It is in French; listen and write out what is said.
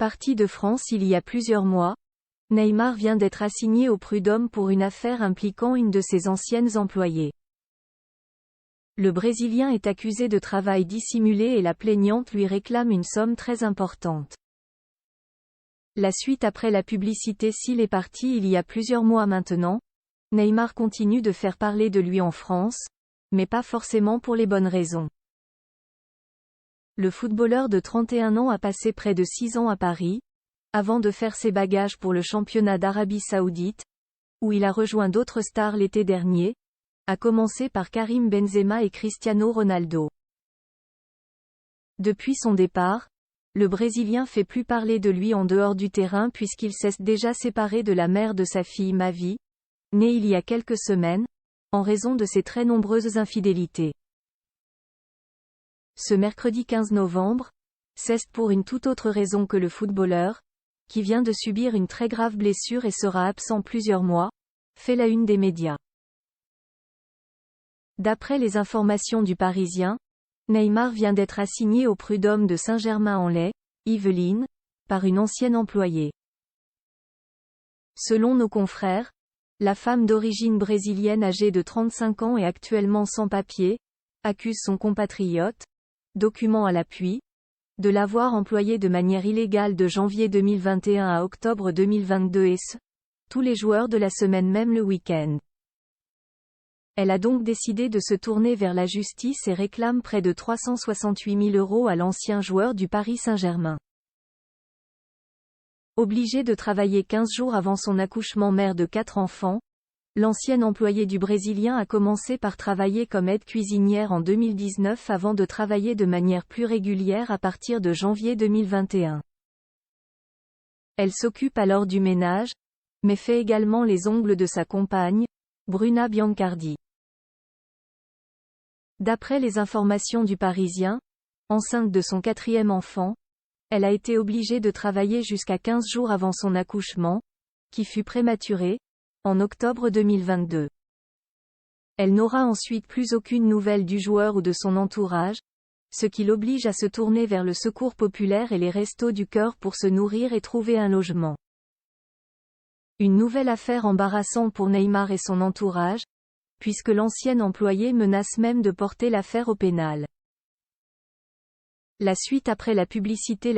Parti de France il y a plusieurs mois, Neymar vient d'être assigné au prud'homme pour une affaire impliquant une de ses anciennes employées. Le Brésilien est accusé de travail dissimulé et la plaignante lui réclame une somme très importante. La suite après la publicité. S'il est parti il y a plusieurs mois maintenant, Neymar continue de faire parler de lui en France, mais pas forcément pour les bonnes raisons. Le footballeur de 31 ans a passé près de 6 ans à Paris, avant de faire ses bagages pour le championnat d'Arabie Saoudite, où il a rejoint d'autres stars l'été dernier, à commencer par Karim Benzema et Cristiano Ronaldo. Depuis son départ, le Brésilien fait plus parler de lui en dehors du terrain puisqu'il s'est déjà séparé de la mère de sa fille Mavi, née il y a quelques semaines, en raison de ses très nombreuses infidélités. Ce mercredi 15 novembre, c'est pour une toute autre raison que le footballeur, qui vient de subir une très grave blessure et sera absent plusieurs mois, fait la une des médias. D'après les informations du Parisien, Neymar vient d'être assigné au prud'homme de Saint-Germain-en-Laye, Yvelines, par une ancienne employée. Selon nos confrères, la femme d'origine brésilienne âgée de 35 ans et actuellement sans papier, accuse son compatriote, document à l'appui, de l'avoir employé de manière illégale de janvier 2021 à octobre 2022 et tous les joueurs de la semaine même le week-end. Elle a donc décidé de se tourner vers la justice et réclame près de 368 000 € à l'ancien joueur du Paris Saint-Germain. Obligé de travailler 15 jours avant son accouchement, mère de 4 enfants, l'ancienne employée du Brésilien a commencé par travailler comme aide cuisinière en 2019 avant de travailler de manière plus régulière à partir de janvier 2021. Elle s'occupe alors du ménage, mais fait également les ongles de sa compagne, Bruna Biancardi. D'après les informations du Parisien, enceinte de son 4e enfant, elle a été obligée de travailler jusqu'à 15 jours avant son accouchement, qui fut prématuré, en octobre 2022. Elle n'aura ensuite plus aucune nouvelle du joueur ou de son entourage, ce qui l'oblige à se tourner vers le secours populaire et les restos du cœur pour se nourrir et trouver un logement. Une nouvelle affaire embarrassante pour Neymar et son entourage, puisque l'ancienne employée menace même de porter l'affaire au pénal. La suite après la publicité.